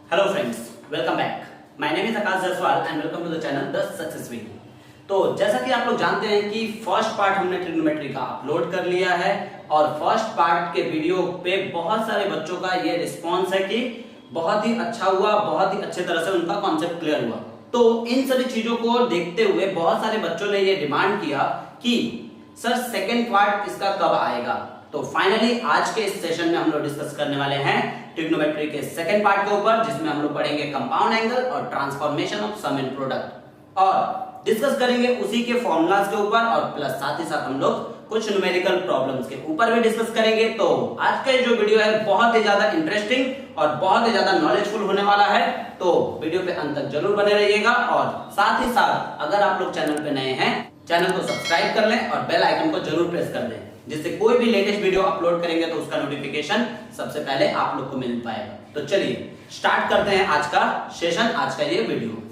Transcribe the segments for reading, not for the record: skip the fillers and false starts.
Hello friends, welcome back. My name is Akash Jaiswal and welcome to the channel the success way. तो जैसा कि आप लोग जानते हैं कि फर्स्ट पार्ट हमने ट्रिग्नोमेट्री का अपलोड कर लिया है और फर्स्ट पार्ट के वीडियो पे बहुत सारे बच्चों का ये रिस्पॉन्स है कि बहुत ही अच्छा हुआ, बहुत ही अच्छे तरह से उनका कॉन्सेप्ट क्लियर हुआ। तो इन सभी चीजों को देखते हुए बहुत सारे बच्चों ने ये डिमांड किया कि सर सेकेंड पार्ट इसका कब आएगा। तो फाइनली आज के इस सेशन में हम लोग डिस्कस करने वाले हैं ट्रिग्नोमेट्री के सेकंड पार्ट के ऊपर, जिसमें हम लोग पढ़ेंगे कंपाउंड एंगल और transformation of sum in product और डिस्कस करेंगे उसी के फॉर्मूलाज के ऊपर और प्लस साथ ही साथ हम लोग कुछ न्यूमेरिकल प्रॉब्लम्स के ऊपर भी डिस्कस करेंगे। तो आज का जो वीडियो है बहुत ही ज्यादा इंटरेस्टिंग और बहुत ही ज्यादा नॉलेजफुल होने वाला है। तो वीडियो पे अंत तक जरूर बने रहिएगा और साथ ही साथ अगर आप लोग चैनल पे नए हैं, चैनल को सब्सक्राइब कर लें और बेल आइकन को जरूर प्रेस कर दें, जिससे कोई भी लेटेस्ट वीडियो अपलोड करेंगे तो उसका नोटिफिकेशन सबसे पहले आप लोग को मिल पाएगा। तो चलिए स्टार्ट करते हैं आज का सेशन, आज का ये वीडियो।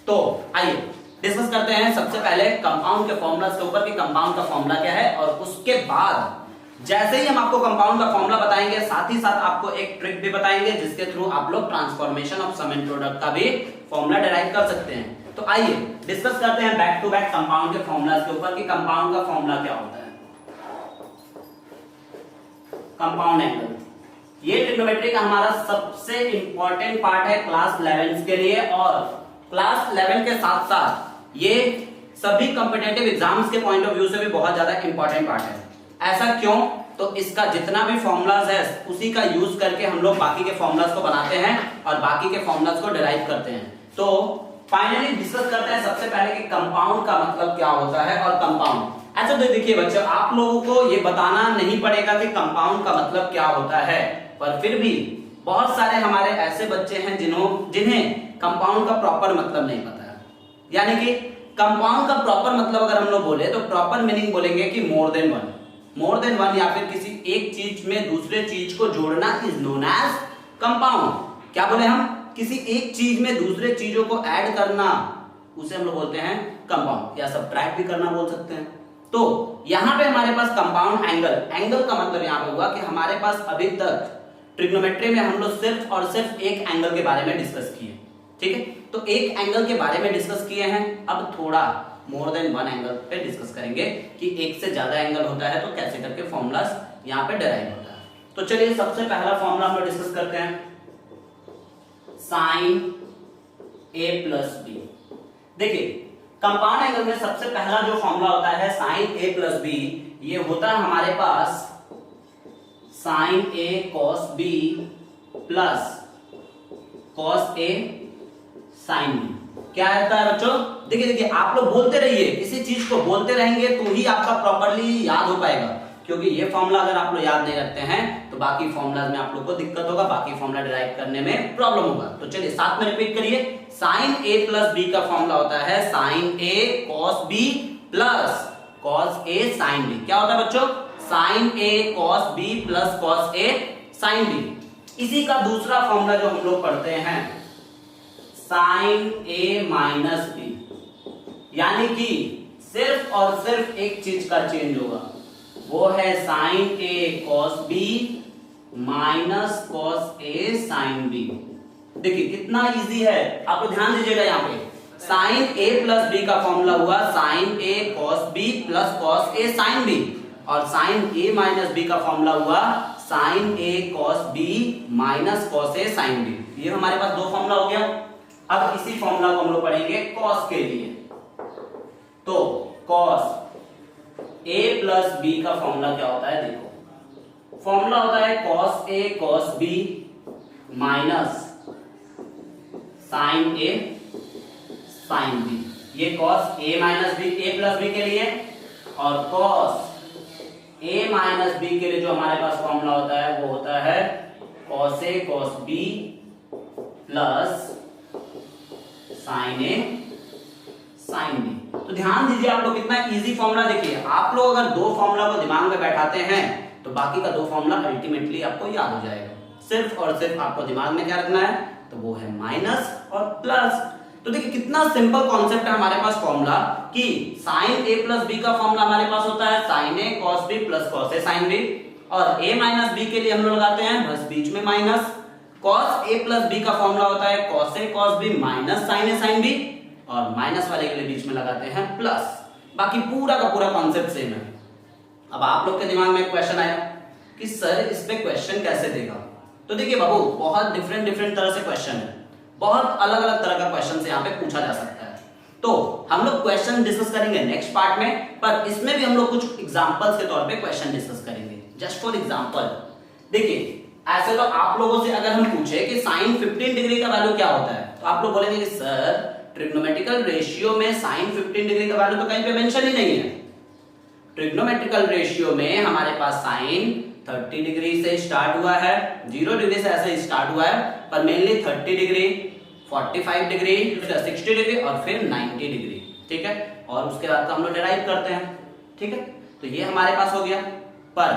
तो आइए डिस्कस करते हैं सबसे पहले कंपाउंड के फॉर्मूलाज के ऊपर कि कंपाउंड का फॉर्मूला क्या है, और उसके बाद जैसे ही हम आपको कंपाउंड का फॉर्मूला बताएंगे साथ ही साथ आपको एक ट्रिक भी बताएंगे जिसके थ्रू आप लोग transformation of sum in product का भी फॉर्मूला डिराइव कर सकते हैं। तो आइए डिस्कस करते हैं बैक टू बैक कंपाउंड के फॉर्मूलाज के ऊपर कि कंपाउंड का फॉर्मूला क्या होता है। कंपाउंड एंगल ये ट्रिग्नोमेट्री का हमारा सबसे इंपॉर्टेंट पार्ट है क्लास 11 के लिए, और क्लास 11 के साथ साथ ये सभी कॉम्पिटिटिव एग्जाम्स के पॉइंट ऑफ व्यू से भी बहुत ज्यादा इंपॉर्टेंट पार्ट है। ऐसा क्यों? तो इसका जितना भी फॉर्मूलाज है उसी का यूज करके हम लोग बाकी के फॉर्मूलाज को बनाते हैं और बाकी के फॉर्मूलाज को डिराइव करते हैं। तो फाइनली डिस्कस करते हैं सबसे पहले कि कंपाउंड का मतलब क्या होता है। और कंपाउंड ऐसा तो देखिए बच्चों, आप लोगों को ये बताना नहीं पड़ेगा कि कंपाउंड का मतलब क्या होता है, पर फिर भी बहुत सारे हमारे ऐसे बच्चे हैं जिन्हें कंपाउंड का प्रॉपर मतलब नहीं पता है। यानी कि कंपाउंड का प्रॉपर मतलब अगर हम लोग बोले तो प्रॉपर मीनिंग बोलेंगे कि मोर देन वन या फिर किसी एक चीज में दूसरे चीज को जोड़ना इज नोन एज कंपाउंड। क्या बोले हम? किसी एक चीज में दूसरे चीजों को ऐड करना उसे हम लोग बोलते हैं कंपाउंड, या सब्ट्रैक्ट भी करना बोल सकते हैं। तो यहां पे हमारे पास कंपाउंड एंगल का मतलब यहां पे हुआ कि हमारे पास अभी तक ट्रिग्नोमेट्री में हम लोग सिर्फ और सिर्फ एक एंगल के बारे में डिस्कस किए, ठीक है। तो एक एंगल के बारे में डिस्कस किए हैं, अब थोड़ा मोर देन वन एंगल पे डिस्कस करेंगे कि एक से ज्यादा एंगल होता है तो कैसे करके फॉर्मूलास यहां पे डिराइव होता है। तो चलिए सबसे पहला फॉर्मूला हम लोग डिस्कस करते हैं, साइन a प्लस बी। देखिए कंपाउंड एंगल में सबसे पहला जो फॉर्मूला होता है साइन a प्लस बी, ये होता है हमारे पास sine a cos b plus cos a sine b। क्या रहता है बच्चों? देखिए आप लोग बोलते रहिए, किसी चीज को बोलते रहेंगे तो ही आपका प्रॉपर्ली याद हो पाएगा, क्योंकि ये फॉर्मूला अगर आप लोग याद नहीं रखते हैं तो बाकी फॉर्मूलाज में आप लोग को दिक्कत होगा, बाकी फॉर्मूला डिराइव करने में प्रॉब्लम होगा। तो चलिए साथ में रिपीट करिए, साइन a प्लस b का फॉर्मूला होता है sine a cos b plus cos a sine b। क्या होता है बच्चों? Sine a cos b plus cos a sine b। इसी का दूसरा फॉर्मूला जो हम लोग पढ़ते हैं साइन a माइनस b, यानी कि सिर्फ और सिर्फ एक चीज का चेंज होगा, वो है sine a cos b minus cos a sine b। देखिए कितना इजी है, आप ध्यान दीजिएगा। यहाँ पे साइन a प्लस b का फॉर्मूला हुआ sine a cos b plus cos a sine b, और साइन a माइनस b का फॉर्मूला हुआ sine a cos b minus cos a sine b। ये हमारे पास दो फॉर्मूला हो गया। अब इसी फॉर्मूला को हम लोग पढ़ेंगे cos के लिए। तो cos a प्लस b का फॉर्मूला क्या होता है? देखो फॉर्मूला होता है cos a cos b minus sine a sine b। ये cos a minus b a plus b के लिए, और cos a माइनस b के लिए जो हमारे पास फॉर्मूला होता है वो होता है cos a cos b plus sine a sine b। तो ध्यान दीजिए आप लोग कितना इजी फॉर्मूला। देखिए आप लोग अगर दो फॉर्मूला को दिमाग में बैठाते हैं तो बाकी का दो फॉर्मूला अल्टीमेटली आपको याद हो जाएगा। सिर्फ और सिर्फ आपको दिमाग में क्या रखना है, तो वो है माइनस और प्लस। तो देखिए कितना सिंपल कॉन्सेप्ट है हमारे पास फॉर्मूला कि साइन a प्लस b का फॉर्मूला हमारे पास होता है sine a cos b plus cos a sine b, और a माइनस b के लिए हम लोग लगाते हैं बस बीच में minus, cos a plus B का फॉर्मूला होता है cos a cos b minus sin a sin b, और माइनस वाले के लिए बीच में लगाते हैं प्लस। बाकी पूरा का पूरा कॉन्सेप्ट सेम है। अब आप लोग के दिमाग में एक क्वेश्चन आया कि सर इस पे क्वेश्चन कैसे देगा? तो देखिए बाबू, बहुत डिफरेंट तरह से क्वेश्चन है, बहुत अलग अलग तरह का क्वेश्चन यहाँ पे पूछा जा सकता है। तो हम लोग क्वेश्चन डिस्कस करेंगे नेक्स्ट पार्ट में, पर इसमें भी हम लोग कुछ एग्जांपल्स के तौर पे क्वेश्चन डिस्कस करेंगे। जस्ट फॉर एग्जांपल देखिए, ऐसे तो आप लोगों से अगर हम पूछे कि sin 15 डिग्री का वैल्यू क्या होता है, तो आप लोग बोलेंगे कि सर ट्रिग्नोमेट्रिकल रेशियो में sin 15 डिग्री का वैल्यू तो कहीं पे मेंशन ही नहीं है। ट्रिग्नोमेट्रिकल रेशियो में हमारे पास sin 30 डिग्री से स्टार्ट हुआ है, 0 डिग्री से ऐसे स्टार्ट हुआ है, पर मेनली 30 डिग्री, 45 डिग्री, 60 डिग्री और फिर 90 डिग्री, ठीक है। और उसके बाद तो हम लोग डिराइव करते हैं, ठीक है। तो ये हमारे पास हो गया। पर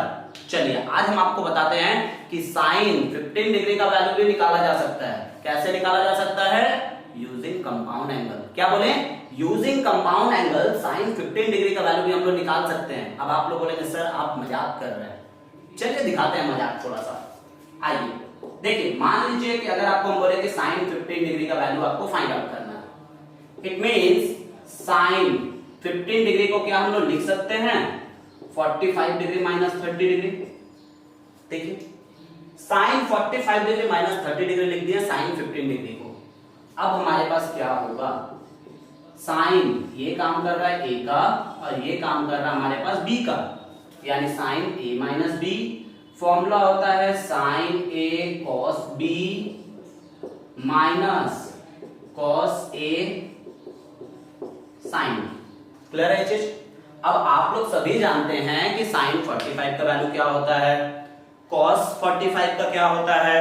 चलिए आज हम आपको बताते हैं कि sin 15 डिग्री का वैल्यू भी निकाला जा सकता है। कैसे निकाला जा सकता है? Using compound angle. क्या बोले? Using compound angle sin 15 degree का वैल्यू भी हम लोग निकाल सकते हैं। अब आप लोग बोलेंगे सर आप मजाक कर रहे हैं, चलिए दिखाते हैं मजाक थोड़ा सा। आइए देखिए, मान लीजिए कि अगर आपको हम बोले कि sin 15 डिग्री का वैल्यू आपको फाइंड आउट करना है, इट मींस sin 15 डिग्री को क्या हम लोग लिख सकते हैं 45 डिग्री माइनस 30 डिग्री। देखिए sin 45 डिग्री माइनस 30 डिग्री लिख दिया sin 15 डिग्री को। अब हमारे पास क्या होगा, sin ये काम कर रहा है a का और ये काम कर रहा है हमारे पास b का, यानी sin a minus b। Formula होता है sin a cos b minus cos a sin। Clear है चीज? अब आप लोग सभी जानते हैं कि sin 45 का वैल्यू क्या होता है, cos 45 का क्या होता है,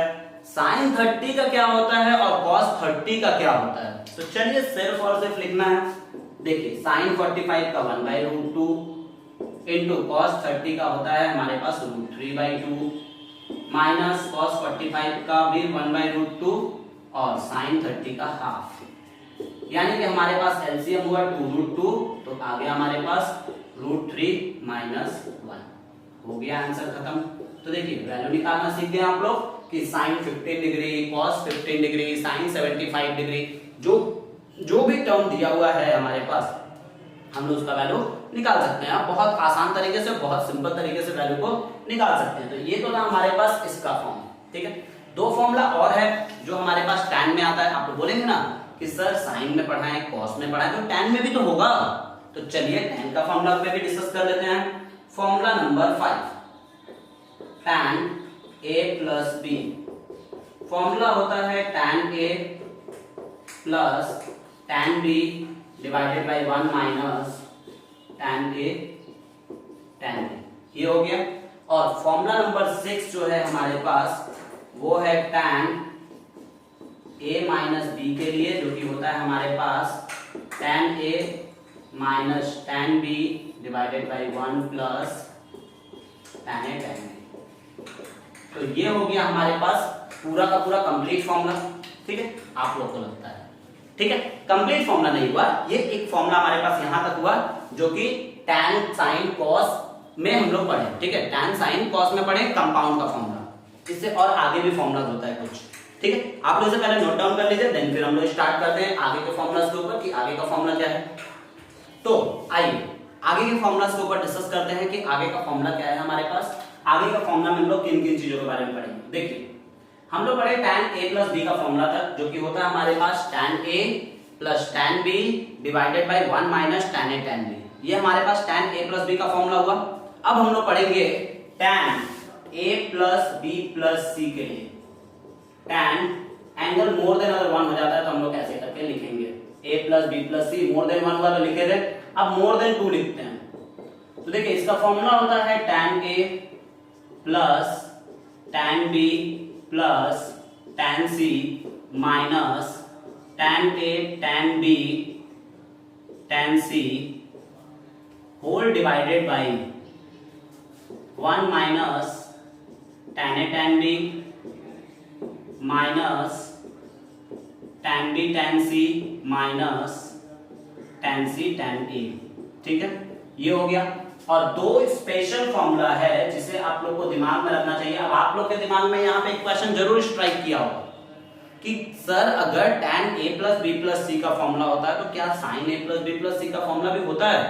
sin 30 का क्या होता है और cos 30 का क्या होता है। तो चलिए सिर्फ और सिर्फ लिखना है। देखिए sin 45 का 1/√2 इंटू cos 30 का होता है हमारे पास √3/2 माइनस cos 45 का भी 1/√2 और sin 30 का हाफ, यानी कि हमारे पास एलसीएम हुआ 2√2, तो आ गया हमारे पास √3 माइनस 1। हो गया आंसर खत्म। तो देखिए वैल्यू निकालना सीख गए आप लोग कि sin 15 degree, cos 15 degree, sin 75 degree, जो भी टर्म दिया हुआ है हमारे पास, हम लोग उसका वैल्यू निकाल सकते हैं। बहुत आसान तरीके से, बहुत सिंपल तरीके से वैल्यू को निकाल सकते हैं। तो ये तो था हमारे पास इसका फॉर्म, ठीक है। दो फॉर्मूला और है जो हमारे पास tan में आता है। आप लोग बोलेंगे ना कि सर sin में पढ़ा है, cos में पढ़ा है, तो tan में भी तो होगा। तो चलिए tan का फॉर्मूला पे भी डिस्कस कर लेते हैं। Formula number 5, tan a plus b। Formula होता है tan a plus tan b divided by 1 minus tan a tan b। ये हो गया। और फॉर्मूला नंबर 6 जो है हमारे पास वो है tan a माइनस b के लिए, जो कि होता है हमारे पास tan a minus tan b divided by 1 plus tan a tan b। तो ये हो गया हमारे पास पूरा का पूरा कंप्लीट फॉर्मूला, ठीक है। आप लोग को लगता है ठीक है, कंप्लीट फॉर्मूला नहीं हुआ, ये एक फॉर्मूला हमारे पास यहां तक हुआ जो कि tan sin cos में हम लोग पढ़े, ठीक है। tan sin cos में पढ़े कंपाउंड का फॉर्मूला। इससे और आगे भी फॉर्मूला होता है कुछ, ठीक है। आप लोग इसे पहले नोट डाउन कर लीजिए, देन फिर हम लोग स्टार्ट करते हैं आगे के फॉर्मूलास के ऊपर कि आगे का फॉर्मूला क्या है। तो आइए आगे के फॉर्मूलास के ऊपर डिस्कस करते हैं कि आगे का फॉर्मूला क्या है हमारे पास। आगे का फॉर्मूला में हम लोग किन किन चीजों के बारे में पढ़ेंगे। देखिए हम लोग पढ़े tan a प्लस b का फॉर्मूला था, जो कि होता है हमारे पास tan a plus tan b divided by 1 minus tan a tan b। ये हमारे पास tan a प्लस b का फॉर्मूला हुआ। अब हम लोग पढ़ेंगे tan a plus b plus c के लिए। tan एंगल मोर देन अगर 1 हो जाता है तो हम लोग ऐसे करके लिखेंगे a plus b plus c। More than 1 हुआ तो लिखे थे, अब मोर देन 2 लिखते हैं। तो देखिए इसका फॉर्मूला होता है tan a plus tan b plus tan c minus tan a tan b tan c whole divided by 1 minus tan a tan b minus tan b tan c minus tan c tan a, ठीक है। ये हो गया। और दो special formula है जिसे आप लोग को दिमाग में रखना चाहिए। अब आप लोग के दिमाग में यहाँ पे एक क्वेश्चन जरूर स्ट्राइक किया होगा कि सर अगर tan a plus B plus C का फॉर्मूला होता है तो क्या sin a plus B plus C का फॉर्मूला भी होता है?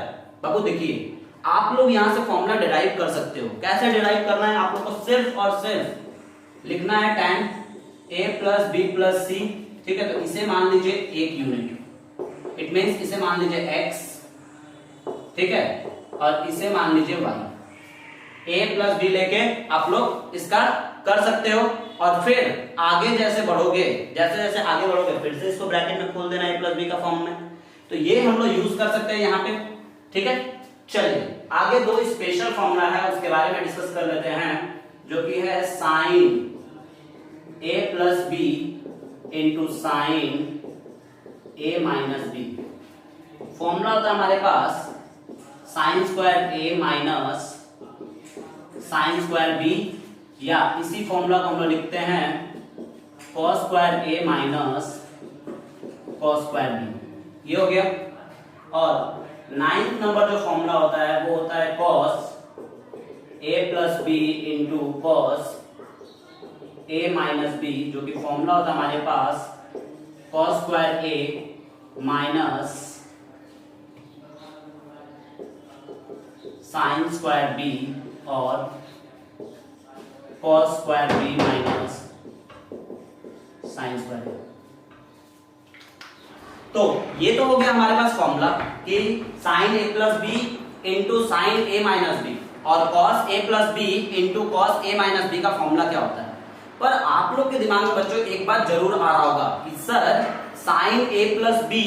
बाबू देखिए, आप लोग यहाँ से फॉर्मूला डिराइव कर सकते हो। कैसे डिराइव करना है? आप लोग को सिर्फ और सिर्फ लिखना है tan a plus B plus C, ठीक है। तो इसे मान लीजिए एक यूनिट, इट मींस इसे मान लीजिए x, ठीक है, और इसे मान लीजिए y। a प्लस बी लेके आप लोग इसका कर सकते हो और फिर आगे जैसे बढ़ोगे, जैसे जैसे आगे बढ़ोगे फिर से इसको ब्रैकेट में खोल देना a प्लस बी का फॉर्म में। तो ये हम लोग यूज कर सकते हैं यहाँ पे, ठीक है। चलिए आगे दो स्पेशल फॉर्मूला है उसके बारे में डिस्कस कर लेते हैं, जो कि है sine a plus B into sine a minus B. Formula होता है हमारे पास sine square a minus sine square b, या इसी फॉर्मूला को हम लोग लिखते हैं cos square a minus cos square b। ये हो गया। और 9th नंबर जो फॉर्मूला होता है वो होता है cos a plus B into cos a minus b, जो कि फॉर्मूला होता है हमारे पास cos square a minus sine square b और cos square b minus sine square b। तो ये तो हो गया हमारे पास फॉर्मूला कि sine a plus B into sine a minus B और cos a plus B into cos a minus b का फॉर्मूला क्या होता है। पर आप लोग के दिमाग में बच्चों एक बात जरूर आ रहा होगा कि sir sine a plus B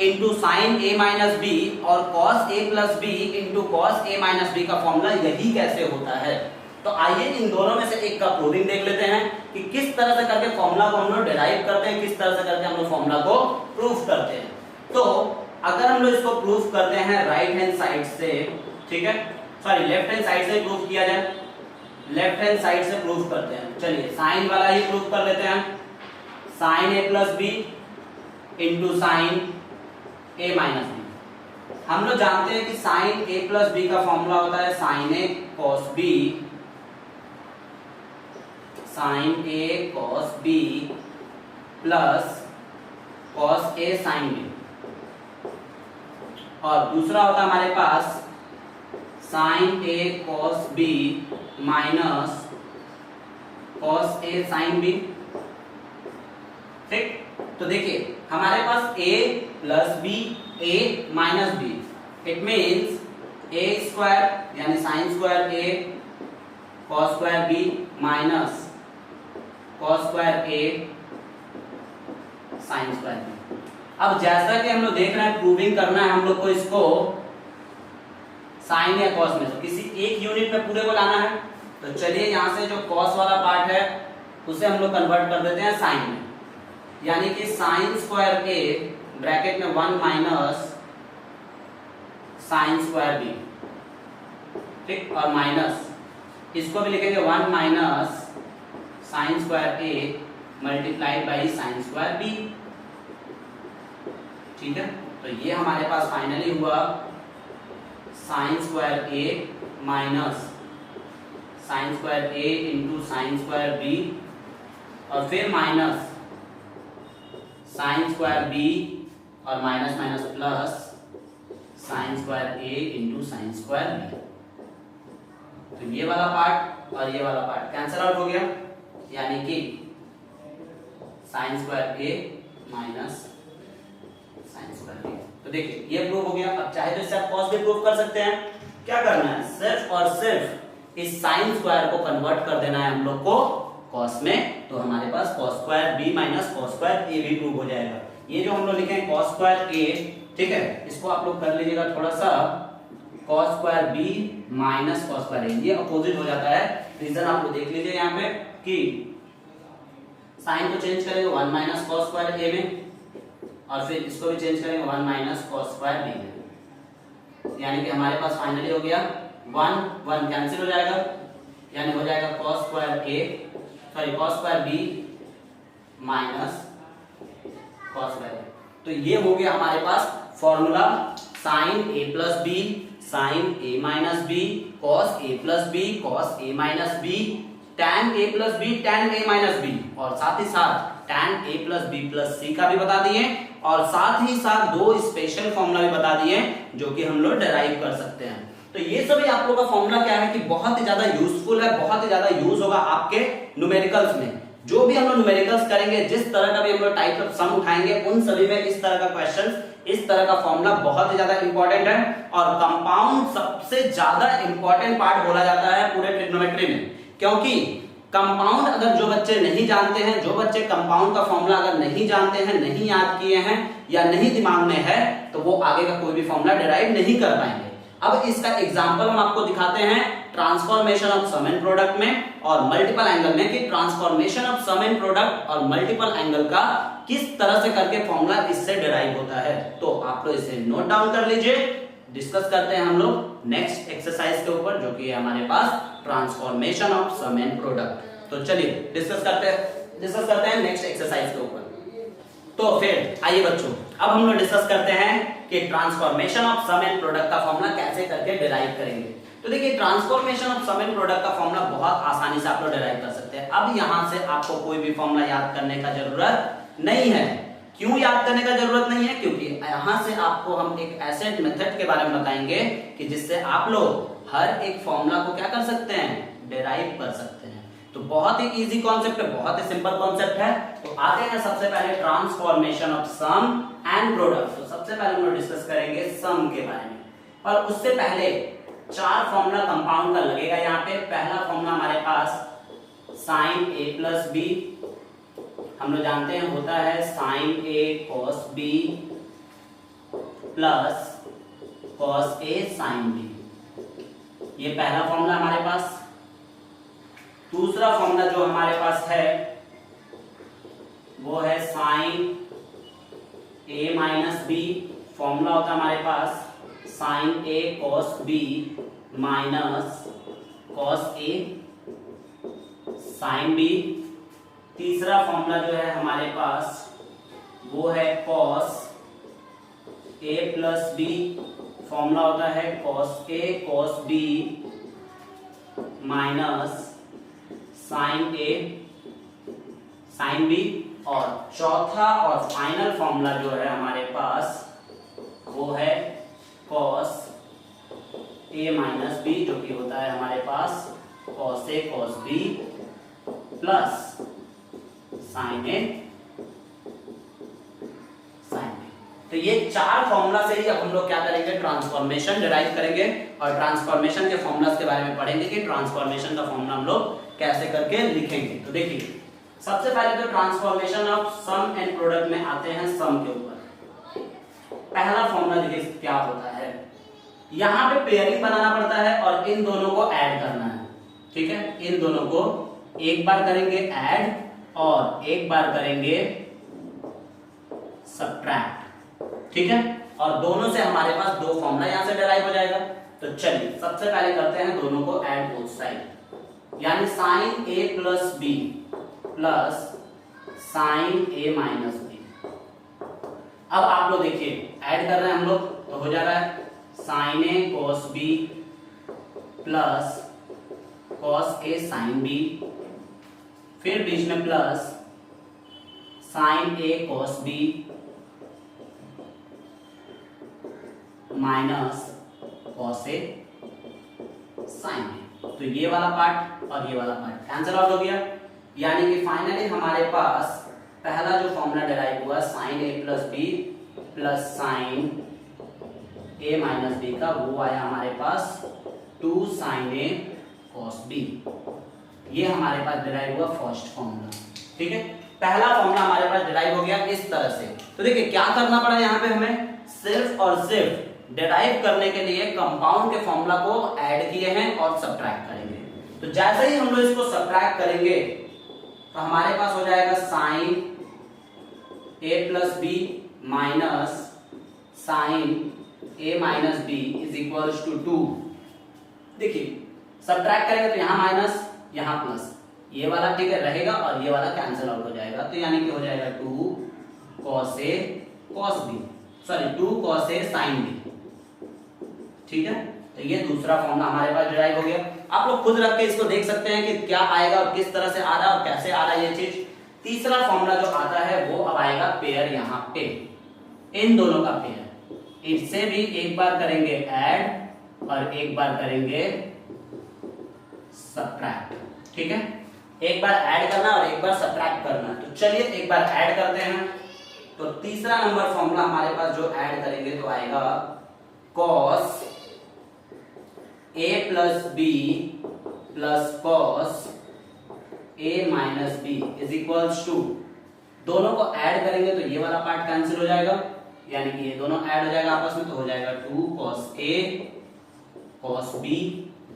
into sine a minus B और cos a plus B into cos a minus b का फॉर्मूला यही कैसे होता है। तो आइए इन दोनों में से एक का प्रूविंग देख लेते हैं कि किस तरह से करके फॉर्मूला को हम लोग डिराइव करते हैं, किस तरह से करके हम लोग फॉर्मूला को प्रूफ करते हैं। तो अगर हम लोग इसको प्रूफ करते हैं राइट हैंड साइड से, ठीक है, सॉरी लेफ्ट हैंड साइड से प्रूफ किया जाए, लेफ्ट हैंड साइड से प्रूफ करते हैं। चलिए साइन वाला ही प्रूफ कर लेते हैं, sine a plus B into sine a minus B. हम लोग जानते हैं कि साइन a प्लस बी का फॉर्मूला होता है sine a cos b, sine a cos b plus cos a sin b, और दूसरा होता है हमारे पास sine a cos b minus cos a sin b, ठीक। तो देखिए हमारे पास a plus b, a minus b, it means a square यानी sign square a cos square b minus cos square a sign square b। अब जैसा कि हम लोग देख रहे हैं प्रूविंग करना है हम लोग को इसको साइन या cos में, तो किसी एक यूनिट में पूरे को लाना है। तो चलिए यहाँ से जो cos वाला पार्ट है उसे हम लोग कन्वर्ट कर देते हैं साइन में, यानी कि साइन स्क्वायर a ब्रैकेट में 1 माइनस साइन स्क्वायर b, ठीक, और माइनस इसको भी लिखेंगे 1 minus sine square a multiplied by sine square b, ठीक है। तो ये हमारे पास फाइनली हुआ sign square a minus sine square a into sine square b और फिर माइनस साइन स्क्वायर b और minus minus plus sign square a into sine square b। तो ये वाला पार्ट और ये वाला पार्ट कैंसिल आउट हो गया, यानी कि sign square a minus sine square b। तो देखिए ये प्रूव हो गया। अब चाहे तो इससे आप cos भी प्रूव कर सकते हैं। क्या करना है, सिर्फ और सिर्फ इस साइन स्क्वायर को कन्वर्ट कर देना है हम लोग को cos में, तो हमारे पास cos square b minus cos square a भी प्रूव हो जाएगा। ये जो हम लोग लिखे हैं cos स्क्वायर a, ठीक है, इसको आप लोग कर लीजिएगा थोड़ा सा cos square b minus cos square a, ये अपोजिट हो जाता है। रीजन आप लोग देख लीजिए यहाँ पे कि साइन को चेंज करेंगे 1 माइनस cos स्क्वायर a में और फिर इसको भी चेंज करेंगे 1 माइनस cos स्क्वायर b में, यानी कि हमारे पास फाइनली हो गया 1 1 कैंसिल हो जाएगा, यानी हो जाएगा cos square a sorry cos square b minus cos square a। तो ये हो गया हमारे पास formula sine a plus B sine A minus B cos A plus B cos A minus B, tan A plus B tan A minus B, और साथ ही साथ tan A plus B plus C का भी बता दिए, और साथ ही साथ दो स्पेशल फॉर्मूला भी बता दिए जो कि हम लोग डेराइव कर सकते हैं। तो ये सभी आप लोग का फॉर्मूला क्या है कि बहुत ही ज्यादा यूजफुल है, बहुत ही ज्यादा यूज होगा आपके न्यूमेरिकल्स में। जो भी हम लोग न्यूमेरिकल्स करेंगे, जिस तरह का भी हम लोग टाइप ऑफ सम उठाएंगे, उन सभी में इस तरह का क्वेश्चन, इस तरह का फॉर्मूला बहुत ही ज्यादा इंपॉर्टेंट है। और कंपाउंड सबसे ज्यादा इंपॉर्टेंट पार्ट बोला जाता है पूरे ट्रिग्नोमेट्री में, क्योंकि कंपाउंड अगर जो बच्चे नहीं जानते हैं, जो बच्चे कंपाउंड का फॉर्मूला अगर नहीं जानते हैं, नहीं याद किए हैं या नहीं दिमाग में है, तो वो आगे का कोई भी फॉर्मूला डिराइव नहीं कर पाएंगे। अब इसका एग्जांपल हम आपको दिखाते हैं transformation of sum and product में और मल्टीपल एंगल में, कि transformation of sum and product और मल्टीपल एंगल का किस तरह से करके फॉर्मूला इससे डिराइव होता है। तो आप लोग इसे नोट डाउन कर लीजिए। डिस्कस करते हैं हम लोग नेक्स्ट एक्सरसाइज के ऊपर, जो कि है हमारे पास transformation of sum and product. तो चलिए डिस्कस करते हैं नेक्स्ट एक्सरसाइज के ऊपर। तो फिर आइए बच्चों, अब हम लोग डिस्कस करते हैं कि transformation of sum and product का फॉर्मूला कैसे करके डिराइव करेंगे। तो देखिए, transformation of sum and product का फॉर्मूला बहुत आसानी से आप लोग डिराइव कर सकते हैं। अब यहां से आपको कोई भी फॉर्मूला याद करने का जरूरत नहीं है। क्यों याद करने का जरूरत नहीं है? क्योंकि यहां से आपको हम एक ऐसे मेथड के बारे में बताएंगे कि जिससे आप लोग हर एक फॉर्मूला को क्या कर सकते हैं, डिराइव कर सकते हैं। तो बहुत ही इजी कॉन्सेप्ट है, बहुत ही सिंपल कॉन्सेप्ट है। तो आते हैं सबसे पहले transformation of sum and product. तो सबसे पहले हम लोग डिस्कस करेंगे सम के बारे में, और उससे पहले चार फॉर्मूला कंपाउंड का लगेगा यहाँ पे। पहला फॉर्मूला हमारे पास साइन ए प्लस बी, हम लोग जानते हैं होता है sign A cos B plus cos A sine B. ये पहला फॉर्मूला हमारे पास। दूसरा फॉर्मूला जो हमारे पास है वो है साइन ए माइनस बी। फॉर्मूला होता है हमारे पास sign A cos B minus cos A sine B. तीसरा फॉर्मूला जो है हमारे पास वो है cos A plus b. Formula होता है cos A cos B minus sine A sine B. और चौथा और फाइनल फॉर्मूला जो है हमारे पास वो है कॉस ए माइनस बी, जो कि होता है हमारे पास cos A cos B plus sign A sine B. तो ये चार फॉर्मूला से ही अब हम लोग क्या करेंगे, ट्रांसफॉर्मेशन डिराइव करेंगे। और ट्रांसफॉर्मेशन के फॉर्मूलास के बारे में पढ़ेंगे कि ट्रांसफॉर्मेशन का फॉर्मूला हम लोग कैसे करके लिखेंगे। तो देखिए, सबसे पहले तो transformation of sum and product में आते हैं सम के ऊपर। पहला फॉर्मूला देखिए क्या होता है, यहां पे पेयरिंग बनाना पड़ता है और इन दोनों को ऐड करना है। ठीक है, इन दोनों को एक बार करेंगे ऐड और एक बार करेंगे सब्ट्रैक्ट। ठीक है, और दोनों से हमारे पास दो फॉर्मूला यहां से डिराइव हो जाएगा। तो चलिए सबसे पहले करते हैं दोनों को ऐड बोथ साइड, यानी sign a plus B plus sign A minus B. अब आप लोग देखिए ऐड कर रहे हैं हम लोग, तो हो जा रहा है sign A cos B plus cos A sine B, फिर बीच में plus sign A cos B minus cos A sine B. तो ये वाला पार्ट और ये वाला पार्ट कैंसिल आउट हो गया, यानी कि फाइनली हमारे पास पहला जो फॉर्मूला डिराइव हुआ sign a plus B plus sign A minus b का, वो आया हमारे पास 2 साइन ए कॉस बी। ये हमारे पास डिराइव हुआ फर्स्ट फॉर्मूला। ठीक है, पहला फॉर्मूला हमारे पास डिराइव हो गया इस तरह से। तो देखिए क्या करना पड़ा यहाँ पे, हमें सिर्फ और सिर्फ डिराइव करने के लिए कंपाउंड के फॉर्मूला को ऐड किए हैं और सब्ट्रैक्ट करेंगे। तो जैसे ही हम लोग इसको सब्ट्रैक्ट करेंगे तो हमारे पास हो जाएगा sine a plus b minus sine A minus B is equals to 2। देखिए सब्ट्रैक्ट करेंगे तो यहाँ माइनस यहाँ प्लस, ये वाला ठीक है रहेगा और ये वाला कैंसिल आउट हो जाएगा। तो यानी कि हो जाएगा 2 cos a cos b, sorry 2 cos a sin b। ठीक है, तो ये दूसरा फॉर्मूला हमारे पास डिराइव हो गया। आप लोग खुद रख के इसको देख सकते हैं कि क्या आएगा और किस तरह से आ रहा है और कैसे आ रहा है ये चीज। तीसरा फॉर्मूला जो आता है वो अब आएगा पेयर, यहाँ पे इन दोनों का पेयर, इससे भी एक बार करेंगे ऐड और एक बार करेंगे सब्ट्रैक्ट, ठीक है। एक बार ऐड करना और एक बार सब्ट्रैक्ट करना। तो चलिए एक बार ऐड करते हैं। तो तीसरा नंबर फॉर्मूला हमारे पास जो ऐड करेंगे तो आएगा cos a plus B plus cos a minus B is equals to, दोनों को ऐड करेंगे तो ये वाला पार्ट कैंसिल हो जाएगा, यानी कि ये दोनों ऐड हो जाएगा आपस में, तो हो जाएगा 2 cos a cos b,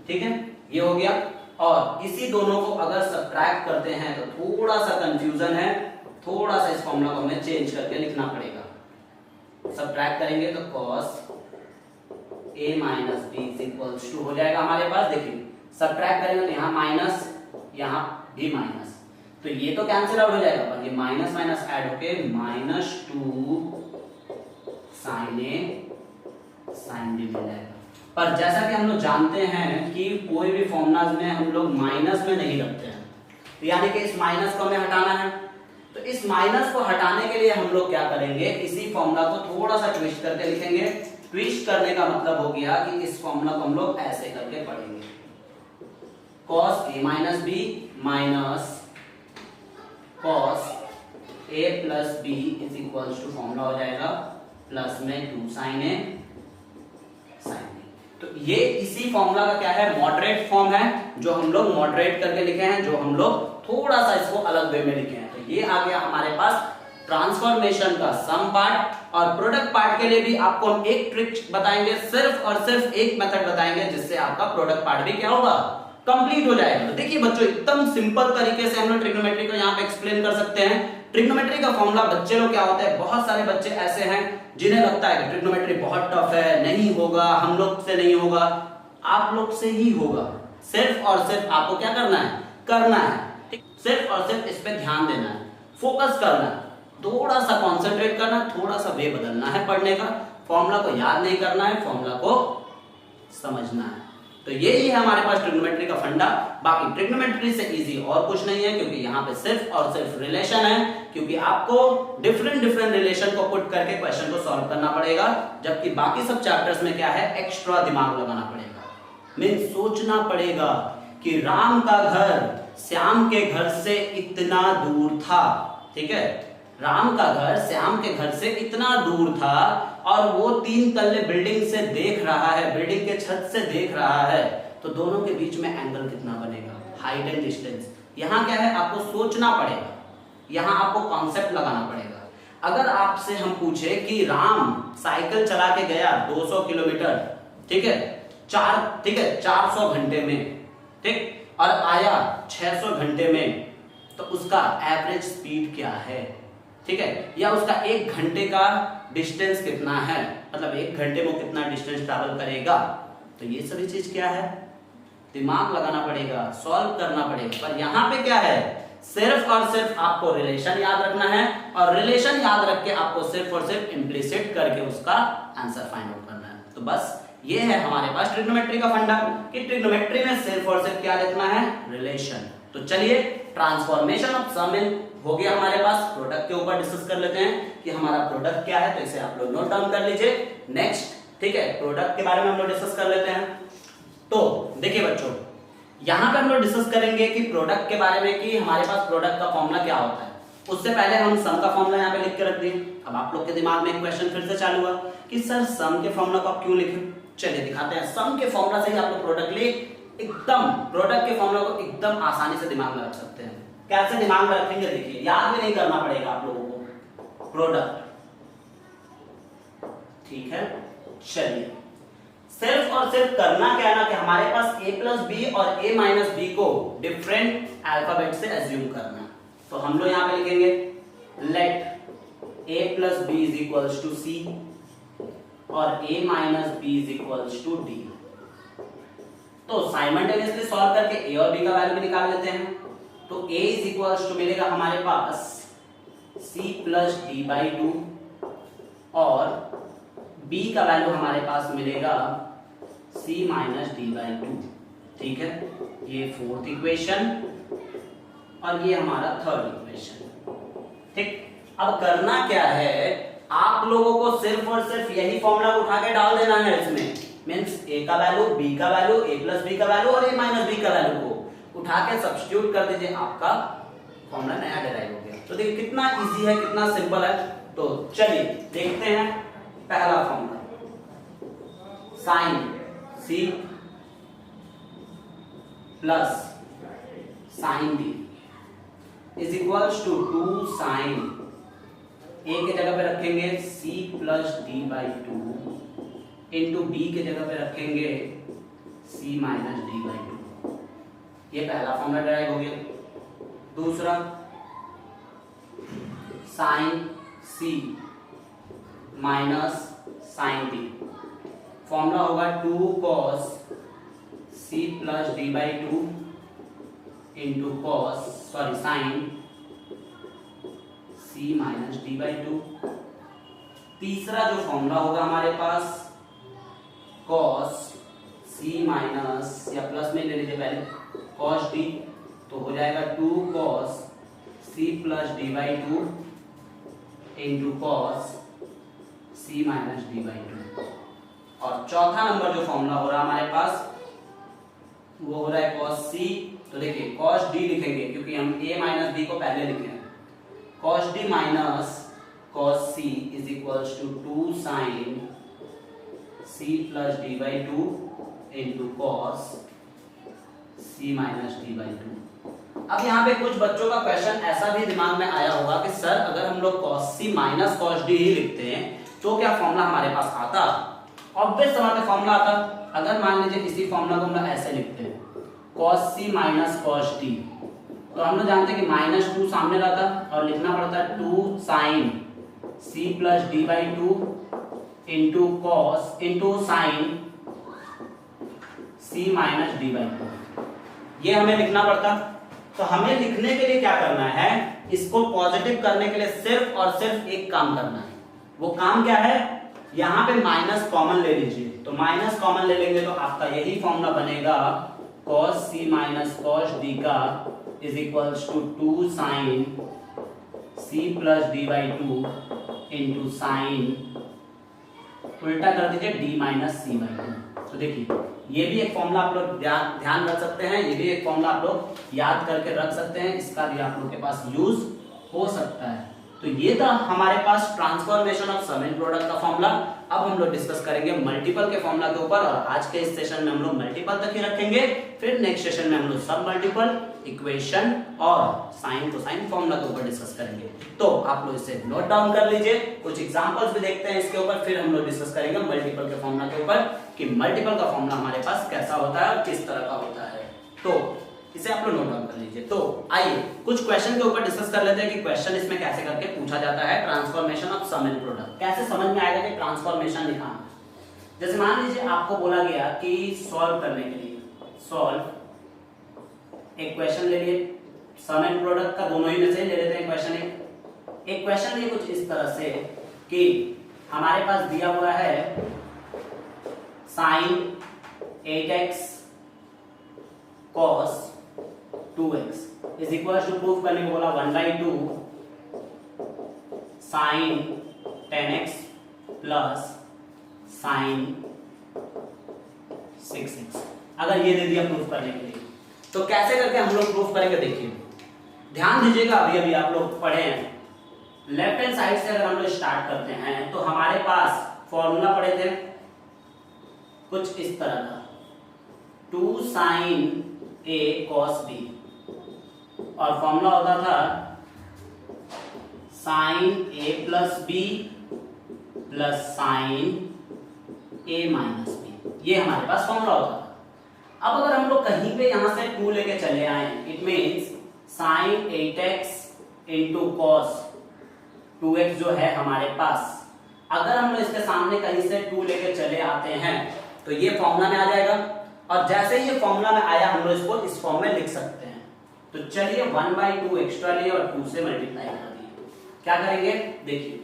ठीक है, ये हो गया। और इसी दोनों को अगर सब्ट्रैक्ट करते हैं तो थोड़ा सा कंफ्यूजन है, थोड़ा सा इस फॉर्मूला को हमें चेंज करके लिखना पड़ेगा। सब्ट्रैक्ट करेंगे तो cos a minus B is equals to हो जाएगा हमारे पास। देखिए सब्ट्रैक्ट करेंगे तो यहाँ माइनस, यहाँ भी माइनस, तो ये तो कैंसिल आउट हो जाएगा, पर ये माइनस माइनस ऐड होके -2 sin a sin b मिल जाएगा। पर जैसा कि हम लोग जानते हैं कि कोई भी फॉर्मूलाज में हम लोग माइनस में नहीं रखते हैं, तो यानी कि इस माइनस को हमें हटाना है। तो इस माइनस को हटाने के लिए हम लोग क्या करेंगे, इसी फॉर्मूला को थोड़ा सा ट्विस्ट करके लिखेंगे। ट्विस्ट करने का मतलब हो गया कि इस फॉर्मूला को हम लोग ऐसे करके पढ़ेंगे, cos a minus b minus cos a plus B is equals to formula हो जाएगा प्लस में 2 sin a sin b। तो ये इसी फॉर्मूला का क्या है, मॉडरेट फॉर्म है, जो हम लोग मॉडरेट करके लिखे हैं, जो हम लोग थोड़ा सा इसको अलग वे में लिखे हैं। तो ये आ गया हमारे पास ट्रांसफॉर्मेशन का सम पार्ट। और प्रोडक्ट पार्ट के लिए भी आपको हम एक ट्रिक बताएंगे, सिर्फ और सिर्फ एक मेथड बताएंगे, जिससे आपका प्रोडक्ट पार्ट भी क्या होगा, कंप्लीट हो जाएगा। तो देखिए बच्चों, एकदम सिंपल तरीके से हम लोग ट्रिग्नोमेट्री को यहाँ पे एक्सप्लेन कर सकते हैं। ट्रिग्नोमेट्री का फॉर्मूला बच्चे लोग क्या होता है, बहुत सारे बच्चे ऐसे हैं जिन्हें लगता है कि ट्रिग्नोमेट्री बहुत टफ है, नहीं होगा, हम लोग से नहीं होगा। आप लोग से ही होगा, सिर्फ और सिर्फ आपको क्या करना है, सिर्फ और सिर्फ इस पे ध्यान देना है, फोकस करना है, थोड़ा सा कॉन्सेंट्रेट करना है, थोड़ा सा वे बदलना है पढ़ने का। फॉर्मूला को याद नहीं करना है, फॉर्मूला को समझना है। तो यही है हमारे पास ट्रिग्नोमेट्री का फंडा। बाकी ट्रिग्नोमेट्री से इजी और कुछ नहीं है, क्योंकि यहाँ पे सिर्फ और सिर्फ रिलेशन है, क्योंकि आपको डिफरेंट रिलेशन को पुट करके क्वेश्चन को सॉल्व करना पड़ेगा, जबकि बाकी सब चैप्टर्स में क्या है, एक्स्ट्रा दिमाग लगाना पड़ेगा, मीन सोचना पड़ेगा कि राम का घर श्याम के घर से इतना दूर था, ठीक है, राम का घर श्याम के घर से इतना दूर था और वो 3 तल्ले बिल्डिंग से देख रहा है, बिल्डिंग के छत से देख रहा है, तो दोनों के बीच में एंगल कितना बनेगा, हाइट एंड डिस्टेंस। यहाँ क्या है, आपको सोचना पड़ेगा, यहाँ आपको कॉन्सेप्ट लगाना पड़ेगा। अगर आपसे हम पूछे कि राम साइकिल चला के गया 200 किलोमीटर, ठीक है, 400 घंटे में, ठीक, और आया 600 घंटे में, तो उसका एवरेज स्पीड क्या है, ठीक है, या उसका 1 घंटे का डिस्टेंस कितना है, मतलब 1 घंटे में कितना डिस्टेंस ट्रैवल करेगा। तो ये सभी चीज क्या है, दिमाग लगाना पड़ेगा, सॉल्व करना पड़ेगा। पर यहाँ पे क्या है, सिर्फ और सिर्फ आपको रिलेशन याद रखना है, और रिलेशन याद रख के आपको सिर्फ और सिर्फ इम्प्लिसिट करके उसका आंसर फाइंड आउट करना है। तो बस ये है हमारे पास ट्रिग्नोमेट्री का फंडा, कि ट्रिग्नोमेट्री में सिर्फ और सिर्फ क्या लिखना है, रिलेशन। तो चलिए ट्रांसफॉर्मेशन ऑफ सम हो गया हमारे पास। प्रोडक्ट के ऊपर डिस्कस कर लेते हैं कि हमारा प्रोडक्ट क्या है, तो इसे आप लोग नोट डाउन कर लीजिए। नेक्स्ट, ठीक है, प्रोडक्ट के बारे में हम लोग डिस्कस कर लेते हैं। तो देखिए बच्चों, यहाँ पे हम लोग डिस्कस करेंगे कि प्रोडक्ट के बारे में, कि हमारे पास प्रोडक्ट का फॉर्मूला क्या होता है। उससे पहले हम सम का फॉर्मूला यहाँ पे लिख के रख दिए। अब आप लोग के दिमाग में एक क्वेश्चन फिर से चालू हुआ कि सर सम के फॉर्मूला को आप क्यों लिखे। चलिए दिखाते हैं, सम के फॉर्मूला से ही आप लोग प्रोडक्ट ले, एकदम प्रोडक्ट के फॉर्मूला को एकदम आसानी से दिमाग में रख सकते हैं। कैसे दिमाग में रखेंगे, देखिए, याद भी नहीं करना पड़ेगा आप लोगों को प्रोडक्ट, ठीक है। चलिए सिर्फ और सिर्फ करना क्या है ना, कि हमारे पास a प्लस बी और a माइनस बी को डिफरेंट अल्फाबेट से एज्यूम करना। तो हम लोग यहाँ पे लिखेंगे let a plus B is equals to C और a minus B is equals to D. तो साइमल्टेनियसली सॉल्व करके a और b का वैल्यू भी निकाल लेते हैं। तो a इज इक्वल्स टू मिलेगा हमारे पास c प्लस डी बाई 2 और b का वैल्यू हमारे पास मिलेगा c minus d by to. ठीक है, ये फोर्थ इक्वेशन और ये हमारा थर्ड इक्वेशन। ठीक, अब करना क्या है, आप लोगों को सिर्फ और सिर्फ यही फॉर्मूला उठा के डाल देना है इसमें, मींस a का वैल्यू, b का वैल्यू, a प्लस b का वैल्यू और a माइनस b का वैल्यू को उठा के सब्स्टिट्यूट कर दीजिए, आपका फॉर्मूला नया डिराइव हो गया। तो देखिए कितना इजी है, कितना सिंपल है। तो चलिए देखते हैं पहला फॉर्मूला, sine c plus sine b is equals to 2 sine, a के जगह पे रखेंगे c plus d by two into b के जगह पे रखेंगे c minus d by two. ये पहला फॉर्मूला डिराइव हो गया। दूसरा sine c minus sine b, formula होगा 2 cos c plus d by two into cos sine c minus d by two. तीसरा जो फॉर्मूला होगा हमारे पास cos c माइनस, या प्लस में ले लीजिए पहले, cos d, तो हो जाएगा 2 cos c plus d by two into cos c minus d by to. और चौथा नंबर जो फॉर्मूला हो रहा है हमारे पास वो हो रहा है cos c, तो देखिए cos d लिखेंगे क्योंकि हम a माइनस b को पहले लिखे हैं, cos d minus cos c is equals to 2 sine c plus d by two into cos c minus d by two. अब यहाँ पे कुछ बच्चों का क्वेश्चन ऐसा भी दिमाग में आया होगा कि सर अगर हम लोग cos c minus cos d ही लिखते हैं तो क्या फॉर्मूला हमारे पास आता? ऑब्वियस बात है, फॉर्मूला आता। अगर मान लीजिए इसी फॉर्मूला को हम लोग ऐसे लिखते हैं cos c minus cos d, तो हम लोग जानते हैं कि माइनस 2 सामने रहता और लिखना पड़ता है 2 sine c plus d by two into cos into sine c minus d by two, ये हमें लिखना पड़ता। तो हमें लिखने के लिए क्या करना है, इसको पॉजिटिव करने के लिए सिर्फ और सिर्फ एक काम करना है। वो काम क्या है, यहाँ पे माइनस कॉमन ले लीजिए, तो माइनस कॉमन ले लेंगे तो आपका यही फॉर्मूला बनेगा cos c minus cos d का is equals to 2 sine c plus d by two into sine, उल्टा कर दीजिए d minus c by two. तो देखिए ये भी एक फॉर्मूला आप लोग ध्यान रख सकते हैं, ये भी एक फॉर्मूला आप लोग याद करके रख सकते हैं, इसका भी आप लोग के पास यूज हो सकता है। तो ये था हमारे पास transformation of sum and product का फॉर्मूला। अब हम लोग डिस्कस करेंगे मल्टीपल के फॉर्मूला के ऊपर, और आज के इस सेशन में हम लोग मल्टीपल तक ही रखेंगे, फिर नेक्स्ट सेशन में हम लोग सब मल्टीपल, इक्वेशन और साइन कोसाइन फॉर्मूला के ऊपर डिस्कस करेंगे। तो आप लोग इसे नोट डाउन कर लीजिए, कुछ एग्जांपल्स भी देखते हैं इसके ऊपर, फिर हम लोग डिस्कस करेंगे मल्टीपल के फॉर्मूला के ऊपर कि मल्टीपल का फॉर्मूला हमारे पास कैसा होता है और किस तरह का होता है। तो इसे आप लोग नोट डाउन कर लीजिए। तो आइए कुछ क्वेश्चन के ऊपर डिस्कस कर लेते हैं कि क्वेश्चन इसमें कैसे करके पूछा जाता है। Transformation of sum and product कैसे समझ में आएगा कि ट्रांसफॉर्मेशन दिखाना। जैसे मान लीजिए आपको बोला गया कि सॉल्व करने के लिए, सॉल्व एक क्वेश्चन ले लिए, सम एंड प्रोडक्ट का दोनों ही में से ले लेते हैं क्वेश्चन। एक क्वेश्चन ये कुछ इस तरह से कि हमारे पास दिया हुआ है sine 8x cos 2x is equal to, proof करने को बोला 1/2 sign 10x plus sign 6x। अगर ये दे दिया प्रूफ करने के लिए, तो कैसे करके हम लोग प्रूफ करेंगे, देखिए ध्यान दीजिएगा। अभी अभी आप लोग पढ़े हैं, लेफ्ट हैंड साइड से अगर हम लोग स्टार्ट करते हैं तो हमारे पास फॉर्मूला पढ़े थे कुछ इस तरह का, 2 साइन a cos b, और फॉर्मूला होता था sine a plus B plus sine a minus b, ये हमारे पास फॉर्मूला होता था। अब अगर हम लोग कहीं पे यहां से 2 लेके चले आए, it means sign 8x into cos 2x जो है हमारे पास, अगर हम लोग इसके सामने कहीं से 2 लेके चले आते हैं तो ये फॉर्मूला में आ जाएगा, और जैसे ही ये फॉर्मूला में आया हम लोग इसको इस फॉर्म में लिख सकते हैं। तो चलिए 1/2 एक्स्ट्रा लिए और 2 से मल्टीप्लाई कर दिए। क्या करेंगे, देखिए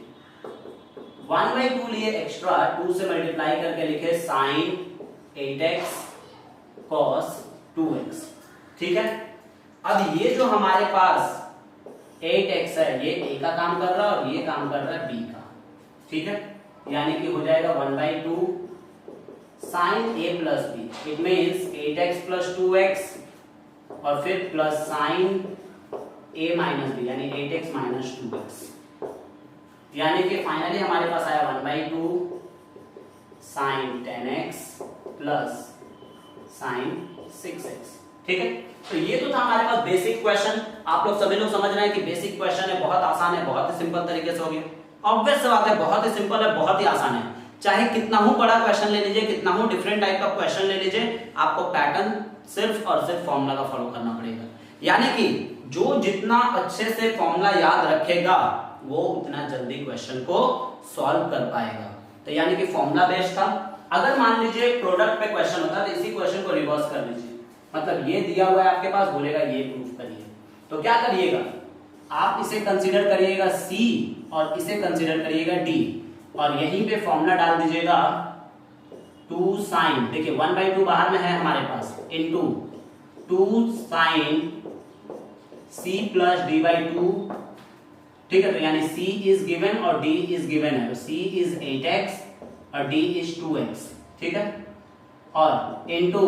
1/2 लिए एक्स्ट्रा, 2 से मल्टीप्लाई करके लिखे साइन 8x cos 2x। ठीक है, अब ये जो हमारे पास 8x है ये a का काम कर रहा है और ये काम कर रहा है b का। ठीक है, यानी कि हो जाएगा 1/2 sine a plus b, it means 8x plus 2x और फिर plus sine a minus b यानी 8x माइनस 2x, यानी कि फाइनली हमारे पास आया 1/2 sign 10x plus sign 6x। ठीक है, तो ये तो था हमारे पास बेसिक क्वेश्चन। आप लोग सभी लोग समझ रहे हैं कि बेसिक क्वेश्चन है, बहुत आसान है, बहुत ही सिंपल तरीके से हो गया। ऑब्वियस बात है, बहुत ही सिंपल है, बहुत ही आसान है। चाहे कितना हो बड़ा क्वेश्चन ले लीजिए, कितना हो डिफरेंट टाइप का क्वेश्चन ले लीजिए, आपको पैटर्न सिर्फ और सिर्फ फॉर्मूला का फॉलो करना पड़ेगा। यानी कि जो जितना अच्छे से फॉर्मूला याद रखेगा वो उतना जल्दी क्वेश्चन को सॉल्व कर पाएगा। तो यानी कि फॉर्मूला बेस्ड था। अगर मान लीजिए प्रोडक्ट पे क्वेश्चन होता है तो इसी क्वेश्चन को रिवर्स कर लीजिए, मतलब ये दिया हुआ है आपके पास, बोलेगा ये प्रूफ करिए, तो क्या करिएगा आप इसे कंसीडर करिएगा C और इसे कंसीडर करिएगा D और यहीं पे फॉर्मूला डाल दीजिएगा 2 साइन, देखिए 1/2 बाहर में है हमारे पास, into 2 sine C plus D/2। ठीक है, तो यानी C इज गिवन और D इज गिवन है, तो C इज 8x और D इज 2x। ठीक है, और into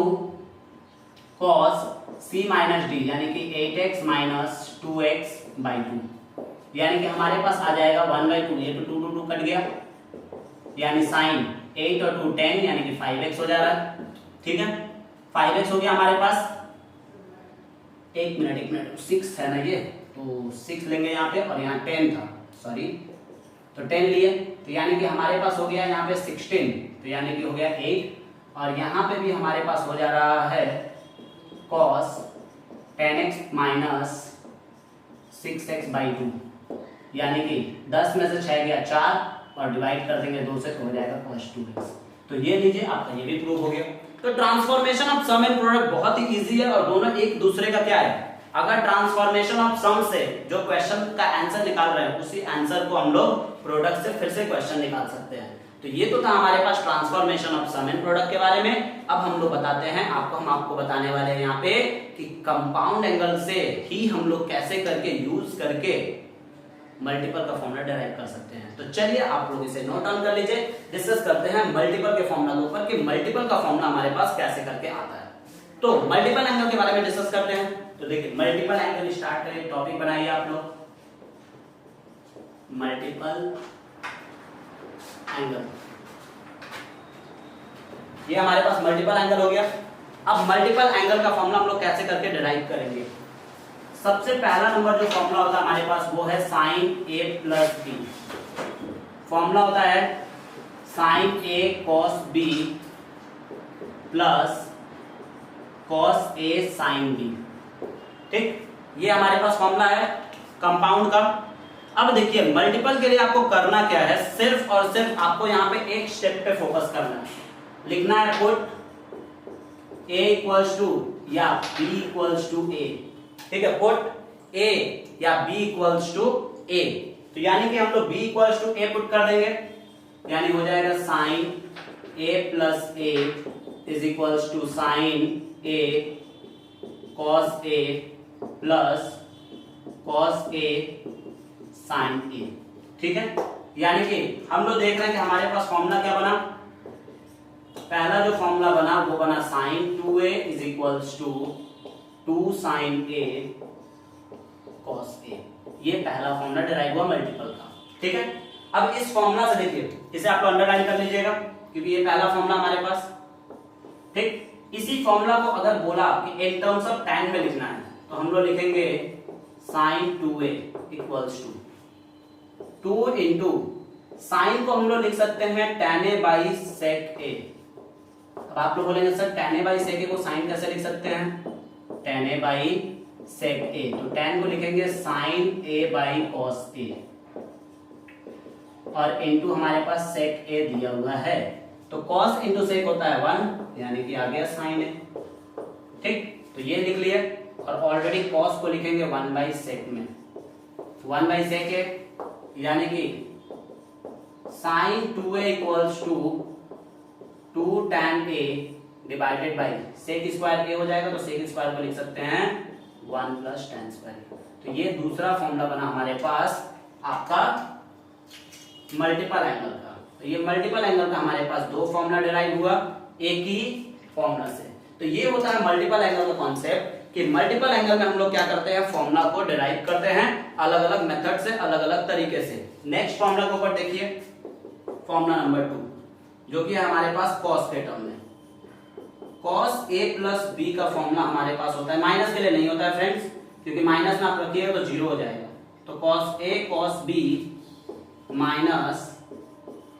cos C minus D यानी कि 8x माइनस 2x/2, यानी कि हमारे पास आ जाएगा 1/2, ये तो 2 2 कट गया, यानी साइन 8 और 2 10 यानी कि 5x हो जा रहा है। ठीक है, 5x हो गया हमारे पास। एक मिनट 6 है ना ये, तो 6 लेंगे यहाँ पे और यहाँ 10 था, सॉरी, तो 10 लिए, तो यानी कि हमारे पास हो गया यहाँ पे 16, तो यानी कि हो गया 8 और यहाँ पे भी हमारे पास हो जा रहा है cos 10x माइनस 6x/2, यानी कि 10 में से 6 गया 4 और डिवाइड कर देंगे 2 से तो हो जाएगा cos 2x। तो ये लीजिए, आपका ये भी प्रूफ हो गया। तो transformation of sum and product बहुत ही इजी है और दोनों एक दूसरे का क्या है, अगर ट्रांसफॉर्मेशन ऑफ सम से जो क्वेश्चन का आंसर निकाल रहे हैं उसी आंसर को हम लोग प्रोडक्ट से फिर से क्वेश्चन निकाल सकते हैं। तो ये तो था हमारे पास transformation of sum and product के बारे में। अब हम लोग बताते हैं हम आपको बताने वाले हैं यहाँ पे कि कंपाउंड एंगल से ही हम लोग कैसे करके यूज करके मल्टीपल का फॉर्मूला डिराइव कर सकते हैं। तो चलिए आप लोग इसे नोट डाउन कर लीजिए, डिस्कस करते हैं मल्टीपल के फॉर्मूला के ऊपर कि मल्टीपल का फॉर्मूला हमारे पास कैसे करके आता है। तो मल्टीपल एंगल के बारे में डिस्कस करते हैं। तो देखिए मल्टीपल एंगल स्टार्ट करिए, टॉपिक बनाइए आप लोग, मल्टीपल एंगल। ये हमारे पास मल्टीपल एंगल हो गया। अब मल्टीपल एंगल का फॉर्मूला हम लोग कैसे करके डिराइव करेंगे। सबसे पहला नंबर जो फॉर्मूला होता है हमारे पास वो है sine a plus b. Formula होता है sine a cos b plus cos a sin b। ठीक, ये हमारे पास फॉर्मूला है कंपाउंड का। अब देखिए मल्टीपल के लिए आपको करना क्या है, सिर्फ और सिर्फ आपको यहाँ पे एक स्टेप पे फोकस करना है, लिखना है पुट a इक्वल्स टू या b इक्वल्स टू a। ठीक है, पुट a या b इक्वल्स टू a, तो यानी कि हम लोग b equals to a put कर देंगे, यानी हो जाएगा sine a plus a is equals to sine a cos a plus cos a sin a। ठीक है, यानी कि हम लोग देख रहे हैं कि हमारे पास फॉर्मूला क्या बना, पहला जो फॉर्मूला बना वो बना sine 2a is equals to 2 sine a cos a। ये पहला फॉर्मूला डिराइव हुआ मल्टीपल का। ठीक है, अब इस फॉर्मूला से देखिए, इसे आप अंडरलाइन कर लीजिएगा क्योंकि ये पहला फॉर्मूला हमारे पास। ठीक, इसी फॉर्मूला को अगर बोला कि इन टर्म्स ऑफ tan में लिखना है तो हम लोग लिखेंगे sine 2a equals to 2 into sine को हम लोग लिख सकते हैं tan a by sec a। अब आप लोग बोलेंगे sir tan a by sec a को साइन कैसे लिख सकते हैं, tan a by sec a, तो tan को लिखेंगे sin a by cos a और इंटू हमारे पास sec a दिया हुआ है, तो cos इंटू sec होता है 1 यानी कि आ गया sin a। ठीक, तो ये लिख लिए और ऑलरेडी cos को लिखेंगे 1 बाई sec में, 1 बाई sec a यानी कि sin 2a equals to 2 tan a divided by sec square A हो जाएगा, तो सेक स्क्वायर को लिख सकते हैं 1 प्लस tan स्क्वायर। तो ये दूसरा फॉर्मूला बना हमारे पास आपका मल्टीपल एंगल का। तो ये मल्टीपल एंगल का हमारे पास दो फॉर्मूला डिराइव हुआ एक ही फॉर्मूला से। तो ये होता है मल्टीपल एंगल का कॉन्सेप्ट कि मल्टीपल एंगल में हम लोग क्या करते हैं, फॉर्मूला को डिराइव करते हैं अलग अलग मेथड से, अलग अलग तरीके से। नेक्स्ट फॉर्मूला के ऊपर देखिए, फॉर्मूला नंबर 2 जो कि है हमारे पास कॉस के टर्म में। कॉस ए प्लस बी का फॉर्मूला हमारे पास होता है, माइनस के लिए नहीं होता है फ्रेंड्स, क्योंकि माइनस में आप रखिएगा तो जीरो हो जाएगा। तो cos A cos B minus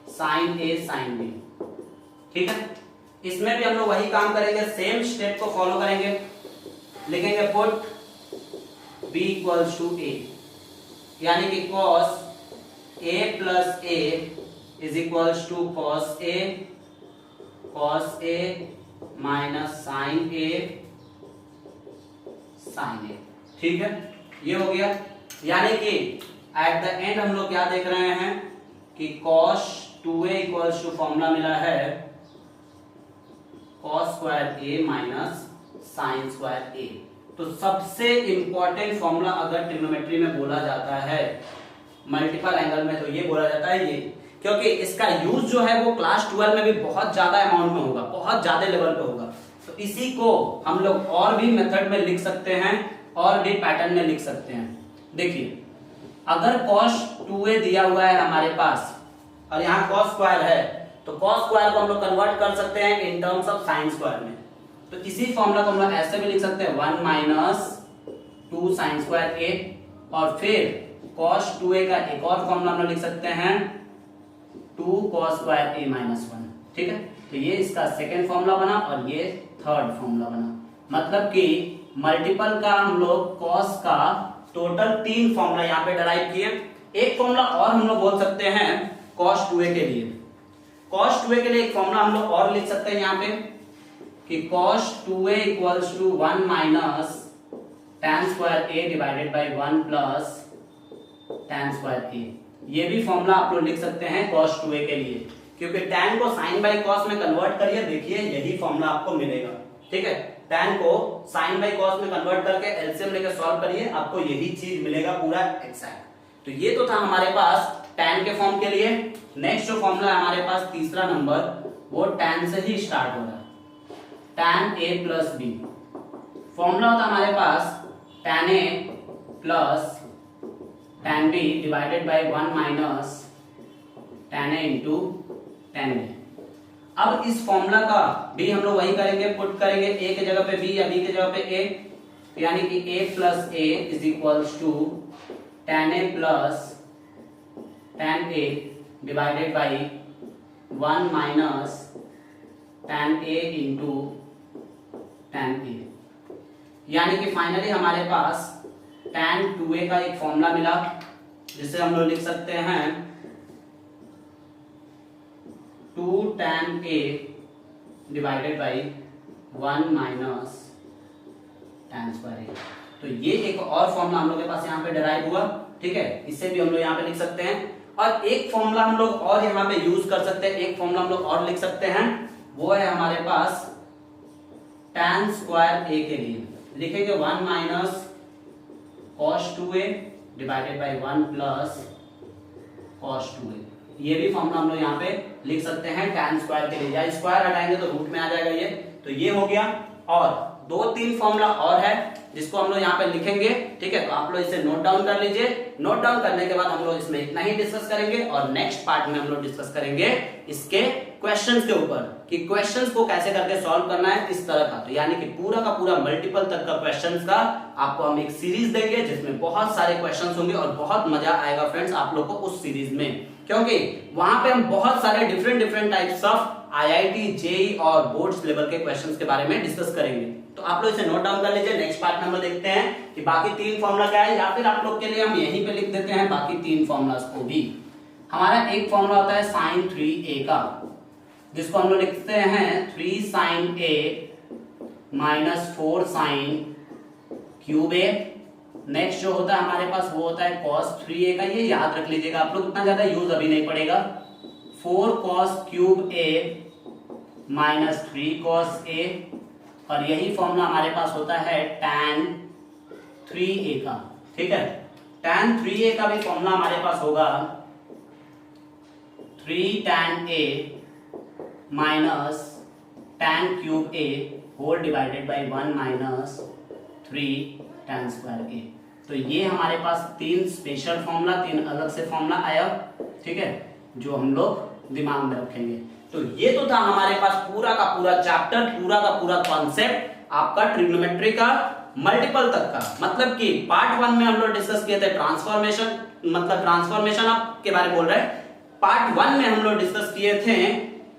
sine A sine B, ठीक है। इसमें भी हम लोग वही काम करेंगे, सेम स्टेप को फॉलो करेंगे। लिखेंगे put b equals to a, यानी कि cos a plus a is equals to cos a minus sine a sine a, ठीक है। ये हो गया, यानी कि एट द एंड हम लोग क्या देख रहे हैं कि cos 2a equals to formula मिला है cos square a minus sine square A. तो सबसे इंपॉर्टेंट फॉर्मूला अगर ट्रिग्नोमेट्री में बोला जाता है मल्टीपल एंगल में, तो ये बोला जाता है ये, क्योंकि इसका यूज जो है वो क्लास 12 में भी बहुत ज्यादा अमाउंट में होगा, बहुत ज्यादा लेवल पे होगा। तो इसी को हम लोग और भी मेथड में लिख सकते हैं और भी पैटर्न में लिख सकते हैं। देखिए, अगर cos 2a दिया हुआ है हमारे पास और यहाँ cos स्क्वायर है, तो cos स्क्वायर को हम लोग कन्वर्ट कर सकते हैं in terms of sine square में। तो इसी फॉर्मूला को हम लोग ऐसे भी लिख सकते हैं 1 माइनस 2 साइन स्क्वायर ए, और फिर cos 2a का एक और फॉर्मूला हम लोग लिख सकते हैं 2 cos स्क्वायर ए माइनस 1, ठीक है। तो ये इसका सेकेंड फॉर्मूला बना और ये थर्ड फॉर्मूला बना। मतलब कि मल्टीपल का हम लोग cos का टोटल 3 फॉर्मूला यहाँ पे डराइव किए। एक फॉर्मूला और हम लोग बोल सकते हैं cos 2a के लिए। cos 2a के लिए एक फॉर्मूला हम लोग और लिख सकते हैं यहाँ पे कि cos 2a equals to 1 minus tan square a divided by 1 plus tan square a। ये भी फॉर्मूला आप लोग लिख सकते हैं cos 2a के लिए, क्योंकि tan को sin बाय cos में कन्वर्ट करिए, देखिए यही फॉर्मूला आपको मिलेगा, ठीक है। tan को sin बाय cos में कन्वर्ट करके एलसीएम लेकर सॉल्व करिए, आपको यही चीज मिलेगा पूरा एक्सैक्ट। तो ये तो था हमारे पास tan के फॉर्म के लिए। नेक्स्ट जो फॉर्मूला है हमारे पास तीसरा नंबर, वो tan से ही स्टार्ट हो रहा है, tan a plus b। Formula होता है हमारे पास tan a plus tan b divided by 1 minus tan a into tan b। अब इस फॉर्मूला का b हम लोग वही करेंगे, पुट करेंगे a के जगह पे b या b के जगह पे a, यानी कि a plus a is equals to tan a plus tan a divided by 1 minus tan a into tan a। यानी कि फाइनली हमारे पास tan 2a का एक फॉर्मूला मिला, जिसे हम लोग लिख सकते हैं 2 tan a divided by 1 minus tan square a। तो ये एक और फॉर्मूला हम लोग के पास यहाँ पे डिराइव हुआ, ठीक है। इसे भी हम लोग यहाँ पे लिख सकते हैं। और एक फॉर्मूला हम लोग और यहाँ पे यूज कर सकते हैं, एक फॉर्मूला हम लोग और लिख सकते हैं, वो है हमारे पास tan स्क्वायर a के लिए। लिखेंगे 1 minus cos 2a divided by 1 plus cos 2a। ये भी फॉर्मूला हम लोग यहाँ पे लिख सकते हैं tan स्क्वायर के लिए, या स्क्वायर हटाएंगे तो रूट में आ जाएगा ये। तो ये हो गया, और 2-3 फॉर्मूला और है जिसको हम लोग यहाँ पे लिखेंगे, ठीक है। तो आप लोग इसे नोट डाउन कर लीजिए। नोट डाउन करने के बाद हम लोग इसमें इतना ही डिस्कस करेंगे, और नेक्स्ट पार्ट में हम लोग डिस्कस करेंगे इसके क्वेश्चंस के ऊपर कि क्वेश्चंस को कैसे करके सॉल्व करना है इस तरह का। तो यानी कि पूरा का पूरा मल्टीपल तक का क्वेश्चंस का आपको हम एक सीरीज देंगे जिसमें बहुत सारे क्वेश्चंस होंगे, और बहुत मजा आएगा फ्रेंड्स आप लोग को उस सीरीज में, क्योंकि वहां पे हम बहुत सारे different types of IIT, JEE और बोर्ड्स लेवल के क्वेश्चंस के बारे में डिस्कस करेंगे। तो आप लोग इसे नोट डाउन कर लीजिए। नेक्स्ट पार्ट में हम लोग देखते हैं कि बाकी 3 फॉर्मूला क्या है, या फिर आप लोग के लिए हम यहीं पे लिख देते हैं बाकी 3 फॉर्मूलास को भी। हमारा एक फॉर्मूला होता है sin 3a का, जिसको हम लोग लिखते हैं 3 sin a minus 4 sin cube a। Next जो होता है हमारे पास वो होता है cos 3a का, ये याद रख लीजिएगा आप लोग, इतना ज्यादा यूज अभी नहीं पड़ेगा। 4 cos cube a minus 3 cos a, और यही फॉर्मूला हमारे पास होता है tan 3a का। ठीक है, tan 3a का भी फॉर्मूला हमारे पास होगा 3 tan a minus tan cube a whole divided by 1 minus 3 tan square a। तो ये हमारे पास तीन स्पेशल फॉर्मूला, तीन अलग से फॉर्मूला आया। ठीक है, जो हम लोग दिमाग में रखेंगे। तो ये तो था हमारे पास पूरा का पूरा चैप्टर, पूरा का पूरा कॉन्सेप्ट आपका ट्रिग्नोमेट्री का मल्टीपल तक का। मतलब कि पार्ट 1 में हम लोग डिस्कस किए थे ट्रांसफॉर्मेशन, मतलब ट्रांसफॉर्मेशन आप के बारे में बोल रहे हैं। पार्ट 1 में हम लोग डिस्कस किए थे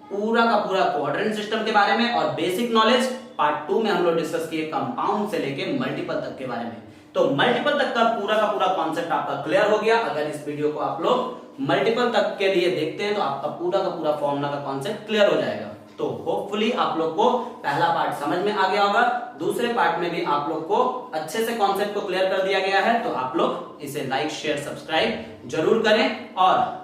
पूरा का पूरा क्वाड्रेंट सिस्टम के बारे में और बेसिक नॉलेज। पार्ट 2 में हम लोग डिस्कस किए कंपाउंड से लेके मल्टीपल तक के बारे में। तो मल्टीपल तक का पूरा कॉन्सेप्ट आपका क्लियर हो गया। अगर इस वीडियो को आप लोग मल्टीपल तक के लिए देखते हैं तो आपका पूरा का पूरा फॉर्मूला का कॉन्सेप्ट क्लियर हो जाएगा। तो होपफुली आप लोग को पहला पार्ट समझ में आ गया होगा। दूसरे पार्ट में भी आप लोग को अच्छे से कॉन्सेप्ट को क्लियर कर दिया गया है। तो आप लोग इसे लाइक शेयर सब्सक्राइब जरूर करें और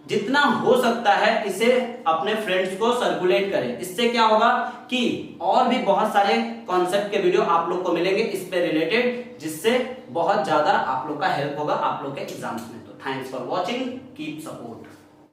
जितना हो सकता है इसे अपने फ्रेंड्स को सर्कुलेट करें। इससे क्या होगा कि और भी बहुत सारे कॉन्सेप्ट के वीडियो आप लोग को मिलेंगे इस पे रिलेटेड, जिससे बहुत ज्यादा आप लोग का हेल्प होगा आप लोग के एग्जाम्स में। तो thanks for watching, keep support.